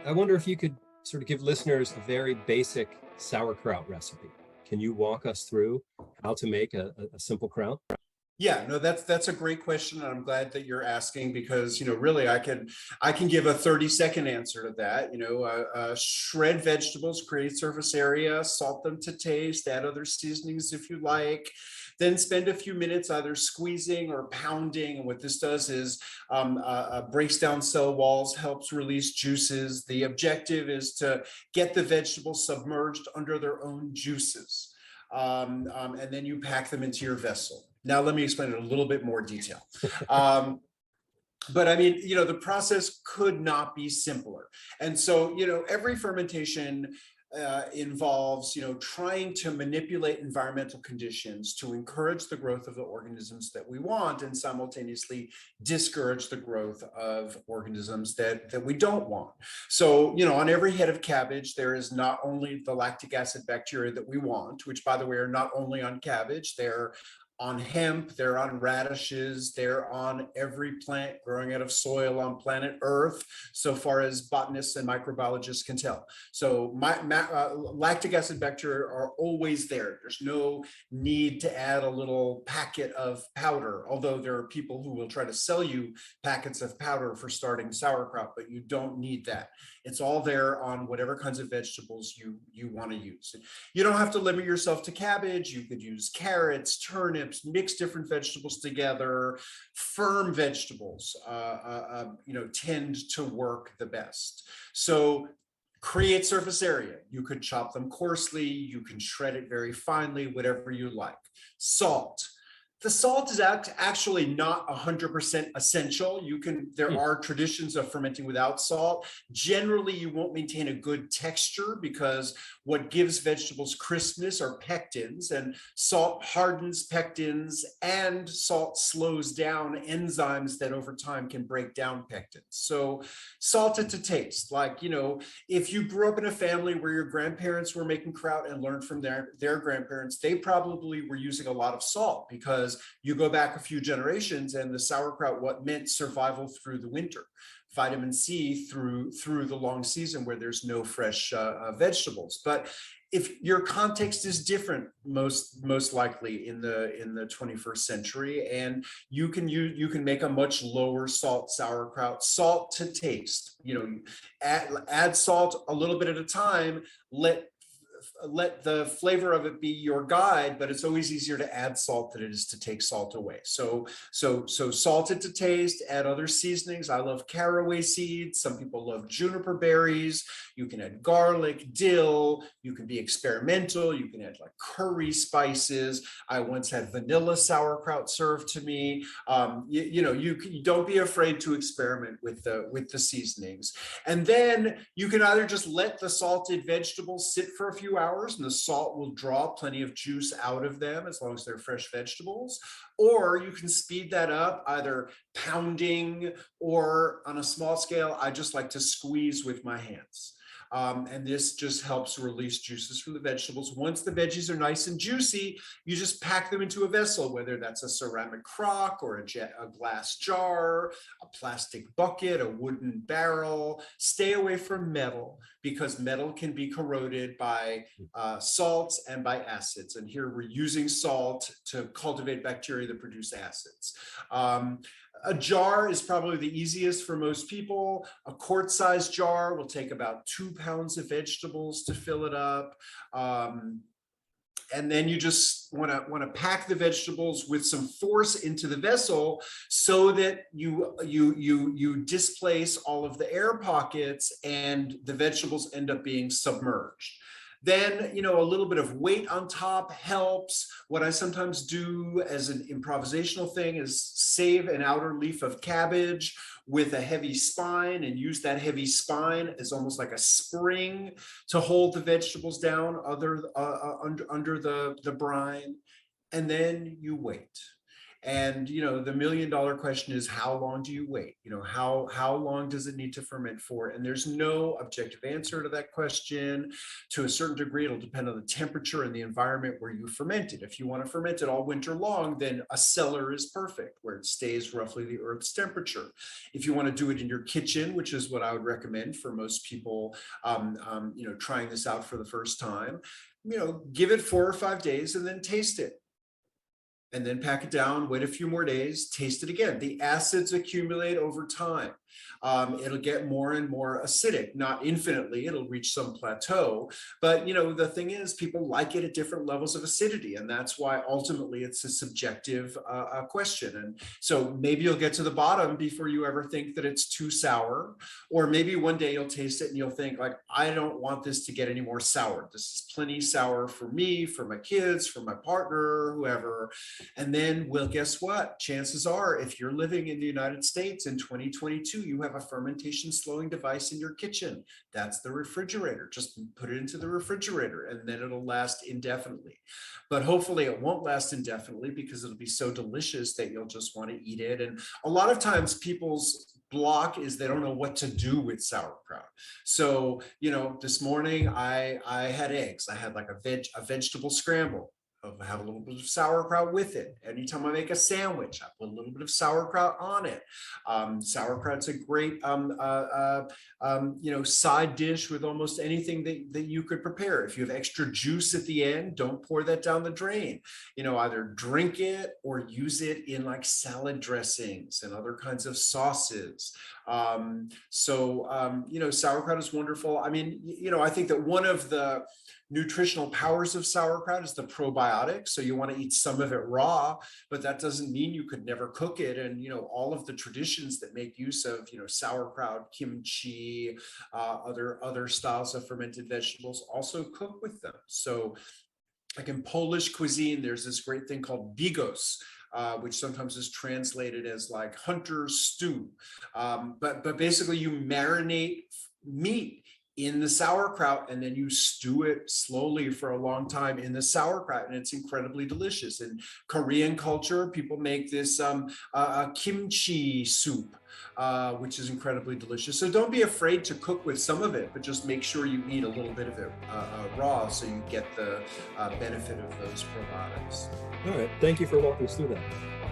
I wonder if you could sort of give listeners a very basic sauerkraut recipe. Can you walk us through how to make a simple kraut? Yeah, no, that's a great question, and I'm glad that you're asking because really I can give a 30-second answer to that. Shred vegetables, create surface area, salt them to taste, add other seasonings if you like. Then spend a few minutes either squeezing or pounding. And what this does is breaks down cell walls, helps release juices. The objective is to get the vegetables submerged under their own juices. And then you pack them into your vessel. Now, let me explain it in a little bit more detail. But I mean, the process could not be simpler. And so, every fermentation involves, trying to manipulate environmental conditions to encourage the growth of the organisms that we want and simultaneously discourage the growth of organisms that we don't want. So, on every head of cabbage, there is not only the lactic acid bacteria that we want, which, by the way, are not only on cabbage, they're on hemp, they're on radishes, they're on every plant growing out of soil on planet Earth, so far as botanists and microbiologists can tell. So lactic acid bacteria are always there. There's no need to add a little packet of powder, although there are people who will try to sell you packets of powder for starting sauerkraut, but you don't need that. It's all there on whatever kinds of vegetables you want to use. You don't have to limit yourself to cabbage. You could use carrots, turnips, mix different vegetables together. Firm vegetables, tend to work the best. So create surface area. You could chop them coarsely. You can shred it very finely, whatever you like. Salt. The salt is actually not 100% essential. There are traditions of fermenting without salt. Generally, you won't maintain a good texture because what gives vegetables crispness are pectins, and salt hardens pectins, and salt slows down enzymes that over time can break down pectins. So salted to taste. Like, if you grew up in a family where your grandparents were making kraut and learned from their grandparents, they probably were using a lot of salt because you go back a few generations and the sauerkraut, what meant survival through the winter, vitamin C through the long season where there's no fresh vegetables. But if your context is different, most likely in the 21st century, and you can make a much lower salt sauerkraut, salt to taste. Add salt a little bit at a time. Let the flavor of it be your guide, but it's always easier to add salt than it is to take salt away. So salted to taste, add other seasonings. I love caraway seeds. Some people love juniper berries. You can add garlic, dill. You can be experimental. You can add like curry spices. I once had vanilla sauerkraut served to me. You don't be afraid to experiment with the seasonings. And then you can either just let the salted vegetables sit for a few hours and the salt will draw plenty of juice out of them as long as they're fresh vegetables, or you can speed that up either pounding or on a small scale. I just like to squeeze with my hands. And this just helps release juices from the vegetables. Once the veggies are nice and juicy, you just pack them into a vessel, whether that's a ceramic crock or a glass jar, a plastic bucket, a wooden barrel. Stay away from metal because metal can be corroded by salts and by acids. And here we're using salt to cultivate bacteria that produce acids. A jar is probably the easiest for most people. A quart-sized jar will take about 2 pounds of vegetables to fill it up. And then you just want to pack the vegetables with some force into the vessel so that you displace all of the air pockets and the vegetables end up being submerged. Then, a little bit of weight on top helps. What I sometimes do as an improvisational thing is save an outer leaf of cabbage with a heavy spine and use that heavy spine as almost like a spring to hold the vegetables down under the brine. And then you wait. And, the $1 million question is, how long do you wait? How long does it need to ferment for? And there's no objective answer to that question. To a certain degree, it'll depend on the temperature and the environment where you ferment it. If you want to ferment it all winter long, then a cellar is perfect, where it stays roughly the Earth's temperature. If you want to do it in your kitchen, which is what I would recommend for most people, trying this out for the first time, give it 4 or 5 days and then taste it. And then pack it down, wait a few more days, taste it again. The acids accumulate over time. It'll get more and more acidic, not infinitely, it'll reach some plateau. But, the thing is, people like it at different levels of acidity. And that's why ultimately it's a subjective question. And so maybe you'll get to the bottom before you ever think that it's too sour. Or maybe one day you'll taste it and you'll think, like, I don't want this to get any more sour. This is plenty sour for me, for my kids, for my partner, whoever. And then, well, guess what? Chances are, if you're living in the United States in 2022, you have a fermentation slowing device in your kitchen. That's the refrigerator. Just put it into the refrigerator and then it'll last indefinitely. But hopefully it won't last indefinitely, because it'll be so delicious that you'll just want to eat it. And a lot of times people's block is they don't know what to do with sauerkraut. So, this morning I had eggs. I had like a vegetable scramble. I have a little bit of sauerkraut with it. Anytime I make a sandwich, I put a little bit of sauerkraut on it. Sauerkraut's a great, side dish with almost anything that you could prepare. If you have extra juice at the end, don't pour that down the drain. Either drink it or use it in like salad dressings and other kinds of sauces. Sauerkraut is wonderful. I mean, I think that one of the nutritional powers of sauerkraut is the probiotics. So you want to eat some of it raw, but that doesn't mean you could never cook it. And, all of the traditions that make use of, sauerkraut, kimchi, other styles of fermented vegetables also cook with them. So like in Polish cuisine, there's this great thing called bigos, which sometimes is translated as like hunter's stew. But basically you marinate meat in the sauerkraut and then you stew it slowly for a long time in the sauerkraut, and it's incredibly delicious. In Korean culture, people make this kimchi soup, which is incredibly delicious. So don't be afraid to cook with some of it, but just make sure you eat a little bit of it raw so you get the benefit of those probiotics. All right. Thank you for walking us through that.